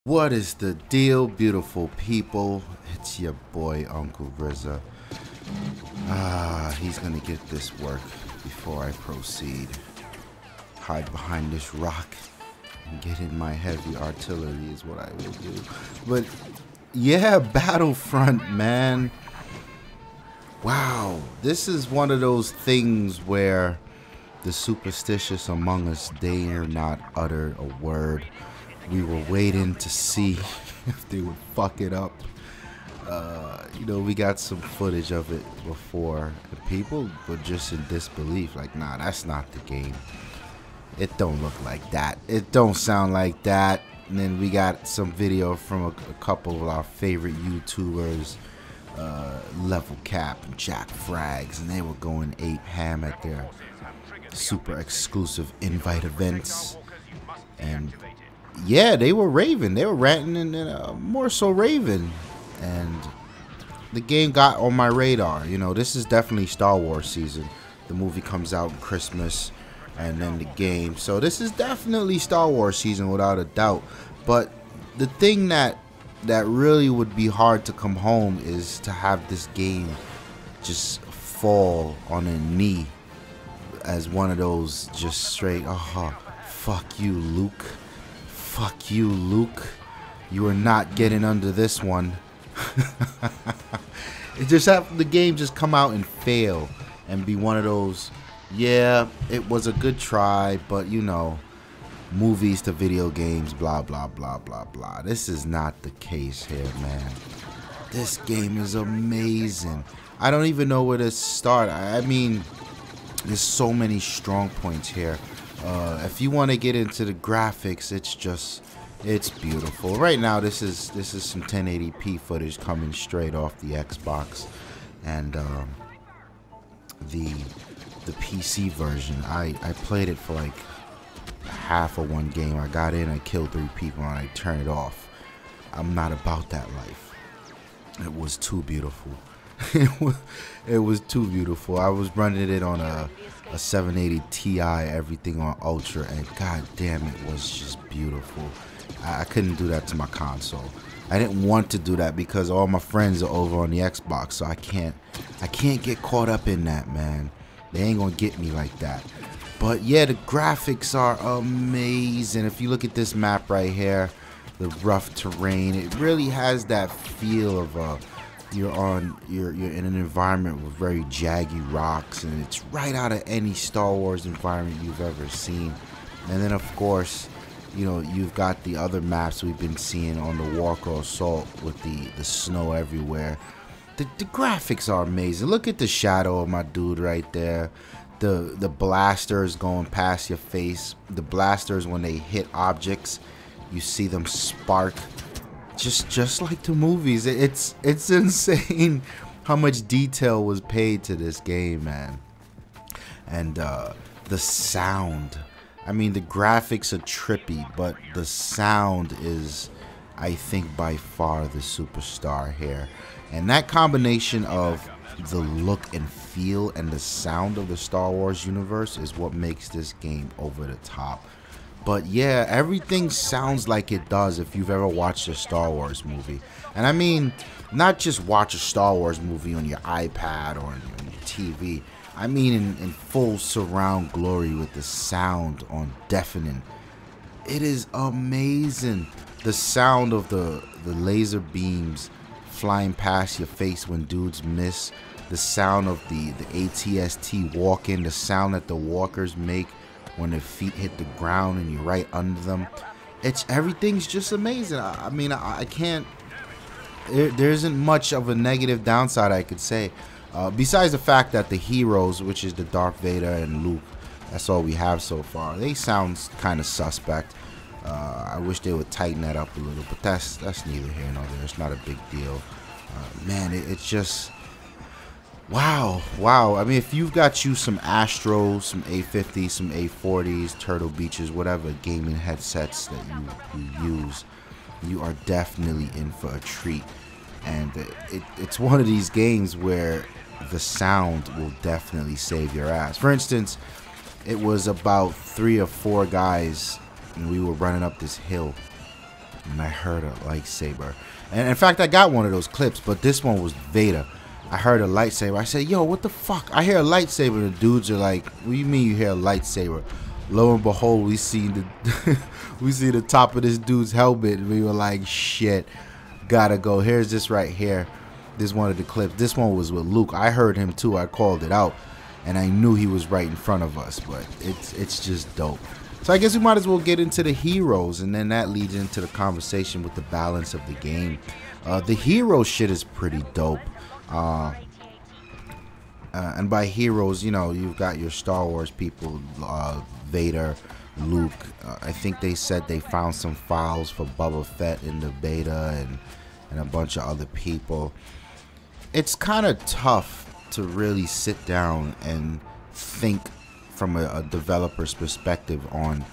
What is the deal, beautiful people? It's your boy, Uncle Rizza. He's gonna get this work before I proceed. Hide behind this rock and get in my heavy artillery is what I will do. But yeah, Battlefront, man. Wow, this is one of those things where the superstitious among us dare not utter a word. We were waiting to see if they would fuck it up. You know, we got some footage of it before. And people were just in disbelief, like, nah, that's not the game. It don't look like that. It don't sound like that. And then we got some video from a couple of our favorite YouTubers, Level Cap and Jack Frags, and they were going ape ham at their super exclusive invite events. And yeah, they were raving. They were ranting and more so raving. And the game got on my radar. You know, this is definitely Star Wars season. The movie comes out in Christmas and then the game. So this is definitely Star Wars season without a doubt. But the thing that really would be hard to come home is to have this game just fall on a knee as one of those just straight, fuck you, Luke. Fuck you, Luke. You are not getting under this one. It just happened, the game just come out and fail and be one of those, yeah, it was a good try, but you know, movies to video games, blah, blah, blah, blah, blah. This is not the case here, man. This game is amazing. I don't even know where to start. I mean, there's so many strong points here. If you want to get into the graphics, it's beautiful. Right now, this is some 1080p footage coming straight off the Xbox, and the PC version. I played it for like half of one game. I got in, I killed 3 people, and I turned it off. I'm not about that life. It was too beautiful. It was too beautiful. I was running it on a 780 Ti, everything on Ultra, and god damn, it was just beautiful. I couldn't do that to my console. I didn't want to do that because all my friends are over on the Xbox, so I can't get caught up in that, man. They ain't gonna get me like that. But yeah, the graphics are amazing. If you look at this map right here, the rough terrain, it really has that feel of you're in an environment with very jaggy rocks, and it's right out of any Star Wars environment you've ever seen. And then of course, you know, you've got the other maps we've been seeing on the Walker Assault with the snow everywhere. The graphics are amazing. Look at the shadow of my dude right there. The blasters going past your face. The blasters, when they hit objects, you see them spark. Just like the movies. It's insane how much detail was paid to this game, man. And the sound. I mean, the graphics are trippy, but the sound is, I think, by far the superstar here. And that combination of the look and feel and the sound of the Star Wars universe is what makes this game over the top. But yeah, everything sounds like it does if you've ever watched a Star Wars movie. And I mean, not just watch a Star Wars movie on your iPad or on your TV. I mean in full surround glory with the sound on deafening. It is amazing. The sound of the laser beams flying past your face when dudes miss. The sound of the ATST walking. The sound that the walkers make when their feet hit the ground and you're right under them. Everything's just amazing. I mean, I can't, there isn't much of a negative downside I could say. Besides the fact that the heroes, which is the Darth Vader and Luke, that's all we have so far. They sound kind of suspect. I wish they would tighten that up a little, but that's neither here nor there. It's not a big deal. Man, it's just, wow. I mean, if you've got you some Astros, some A50s, some A40s, Turtle Beaches, whatever gaming headsets that you use, you are definitely in for a treat. And it's one of these games where the sound will definitely save your ass. For instance, it was about 3 or 4 guys, and we were running up this hill. and I heard a lightsaber. And in fact, I got one of those clips, but this one was Vader. I heard a lightsaber. I said, yo, what the fuck? I hear a lightsaber. The dudes are like, what do you mean you hear a lightsaber? Lo and behold, we see the top of this dude's helmet, and we were like, shit, gotta go. Here's this right here. This one of the clips. This one was with Luke. I heard him too. I called it out, and I knew he was right in front of us. But it's just dope. So I guess we might as well get into the heroes, and then that leads into the conversation with the balance of the game. The hero shit is pretty dope. And by heroes, you know, you've got your Star Wars people, Vader, Luke. I think they said they found some files for Boba Fett in the beta, and a bunch of other people. It's kind of tough to really sit down and think from a developer's perspective on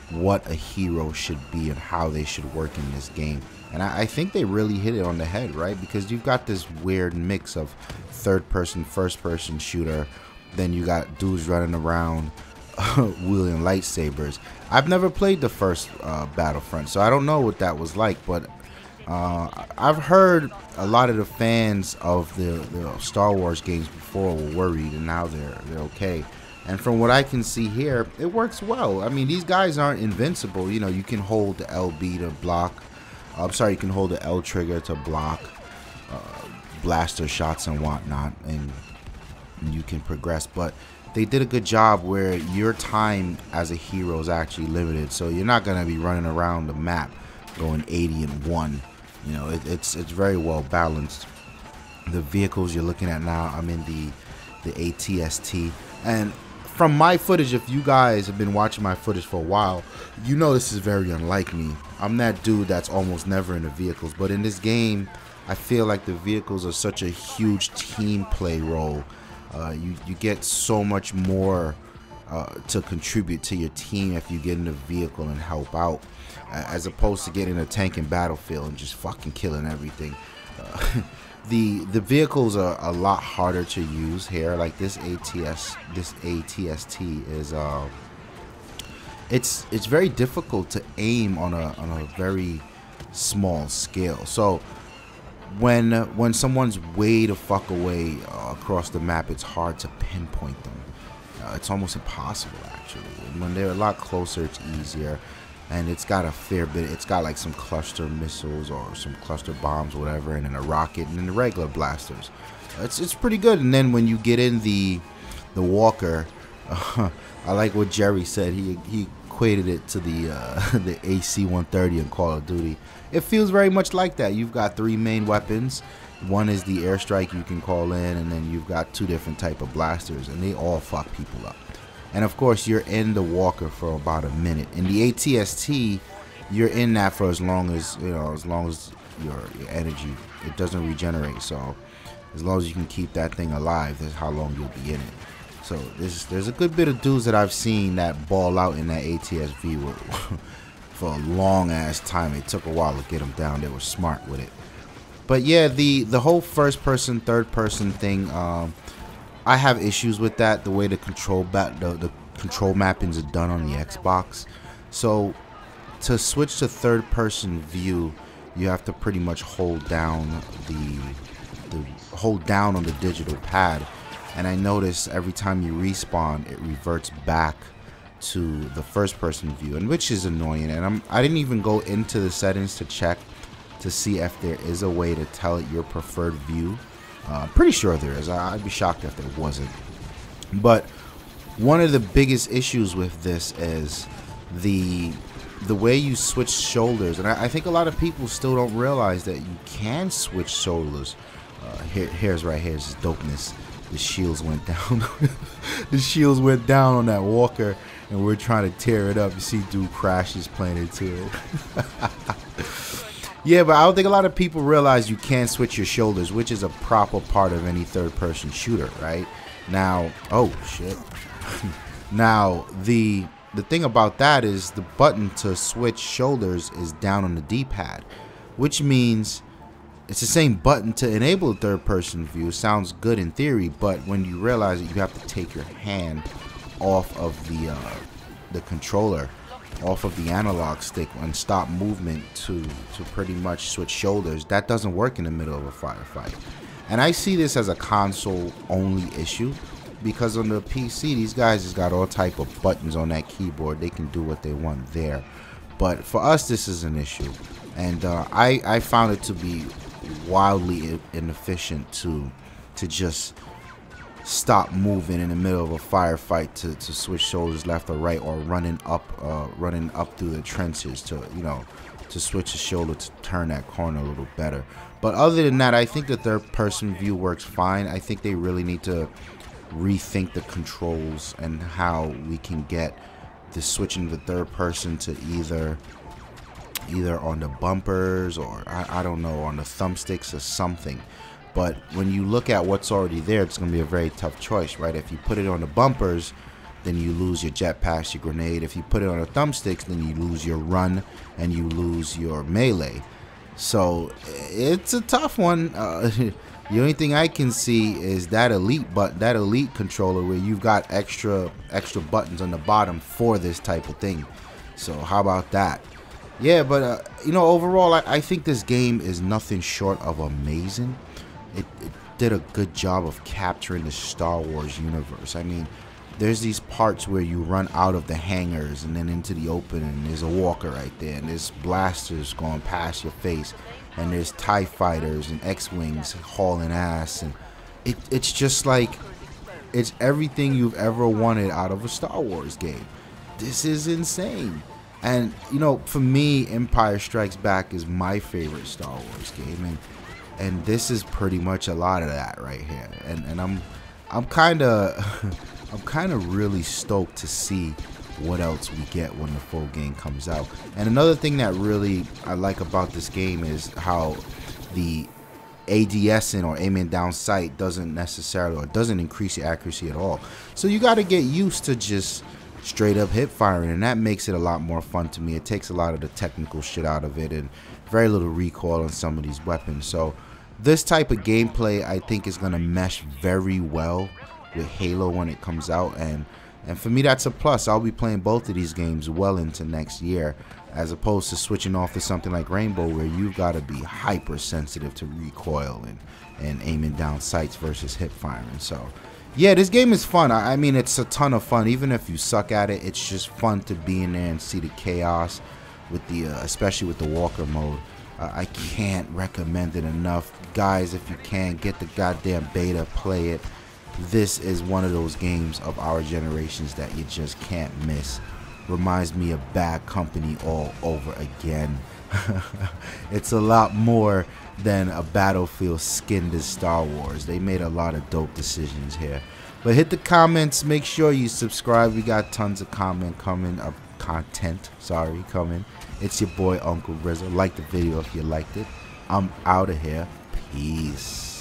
what a hero should be and how they should work in this game. And I think they really hit it on the head, right? Because you've got this weird mix of third-person, first-person shooter. Then you got dudes running around wielding lightsabers. I've never played the first Battlefront, so I don't know what that was like. But I've heard a lot of the fans of the Star Wars games before were worried, and now they're okay. And from what I can see here, it works well. I mean, these guys aren't invincible. You know, you can hold the LB to block. I'm sorry, you can hold the L trigger to block blaster shots and whatnot, and you can progress. But they did a good job where your time as a hero is actually limited, so you're not going to be running around the map going 80 and 1. You know, it's very well balanced. The vehicles you're looking at now, I'm in the ATST, and from my footage, if you guys have been watching my footage for a while, you know this is very unlike me. I'm that dude that's almost never in the vehicles, but in this game, I feel like the vehicles are such a huge team play role. You get so much more to contribute to your team if you get in the vehicle and help out, as opposed to getting a tank in Battlefield and just fucking killing everything. The vehicles are a lot harder to use here. Like this ATST is it's very difficult to aim on a very small scale. So when someone's way the fuck away across the map, it's hard to pinpoint them. It's almost impossible actually. When they're a lot closer, it's easier. And it's got a fair bit. It's got like some cluster missiles or some cluster bombs, whatever, and then a rocket, and then the regular blasters. It's pretty good. And then when you get in the walker, I like what Jerry said. He equated it to the AC-130 in Call of Duty. It feels very much like that. You've got 3 main weapons. One is the airstrike you can call in, and then you've got 2 different type of blasters, and they all fuck people up. And of course, you're in the walker for about a minute. In the ATST, you're in that for as long as, you know, as long as your energy, it doesn't regenerate. So as long as you can keep that thing alive, that's how long you'll be in it. So there's a good bit of dudes that I've seen that ball out in that ATSV for a long ass time. It took a while to get them down. They were smart with it. But yeah, the whole first person, third person thing, I have issues with that, the way the control mappings are done on the Xbox. So to switch to third person view, you have to pretty much hold down on the digital pad. And I notice every time you respawn, it reverts back to the first person view, and which is annoying. And I didn't even go into the settings to check to see if there is a way to tell it your preferred view. Pretty sure there is. I'd be shocked if there wasn't. But one of the biggest issues with this is the way you switch shoulders, and I think a lot of people still don't realize that you can switch shoulders. Here's right here, this dopeness. The shields went down. The shields went down on that walker, and we're trying to tear it up. You see, dude crashes playing into it. Yeah, but I don't think a lot of people realize you can switch your shoulders, which is a proper part of any third-person shooter, right? Now, oh shit. Now, the thing about that is the button to switch shoulders is down on the D-pad, which means it's the same button to enable a third-person view. Sounds good in theory, but when you realize that you have to take your hand off of the controller off of the analog stick and stop movement to pretty much switch shoulders, that doesn't work in the middle of a firefight. And I see this as a console only issue, because on the PC these guys has got all type of buttons on that keyboard. They can do what they want there, but for us this is an issue. And I found it to be wildly inefficient to just stop moving in the middle of a firefight to switch shoulders left or right, or running up through the trenches to, you know, to switch the shoulder to turn that corner a little better. But other than that, I think the third person view works fine. I think they really need to rethink the controls and how we can get the switching the third person to either on the bumpers or I don't know, on the thumbsticks or something. But when you look at what's already there, it's going to be a very tough choice, right? If you put it on the bumpers, then you lose your jetpack, your grenade. If you put it on the thumbsticks, then you lose your run and you lose your melee. So it's a tough one. The only thing I can see is that elite controller where you've got extra buttons on the bottom for this type of thing. So how about that? Yeah, but you know, overall, I think this game is nothing short of amazing. It did a good job of capturing the Star Wars universe. I mean, there's these parts where you run out of the hangars and then into the open, and there's a walker right there, and there's blasters going past your face, and there's TIE fighters and X-Wings hauling ass, and it's just like, it's everything you've ever wanted out of a Star Wars game. This is insane. And you know, for me, Empire Strikes Back is my favorite Star Wars game, and this is pretty much a lot of that right here. And I'm kind of really stoked to see what else we get when the full game comes out. And another thing that really I like about this game is how the ADSing, or aiming down sight, doesn't increase your accuracy at all. So you got to get used to just straight up hip firing, and that makes it a lot more fun to me. It takes a lot of the technical shit out of it and very little recoil on some of these weapons. So this type of gameplay I think is going to mesh very well with Halo when it comes out, and for me that's a plus. I'll be playing both of these games well into next year, as opposed to switching off to something like Rainbow where you've got to be hypersensitive to recoil and aiming down sights versus hip firing. So yeah, this game is fun. I mean, it's a ton of fun. Even if you suck at it, it's just fun to be in there and see the chaos with the especially with the walker mode. I can't recommend it enough. Guys, if you can, get the goddamn beta, play it. This is one of those games of our generations that you just can't miss. Reminds me of Bad Company all over again. It's a lot more than a Battlefield skinned as Star Wars. They made a lot of dope decisions here. But hit the comments, make sure you subscribe. We got tons of content coming. It's your boy Uncle Rizzo. Like the video if you liked it. I'm out of here. Peace.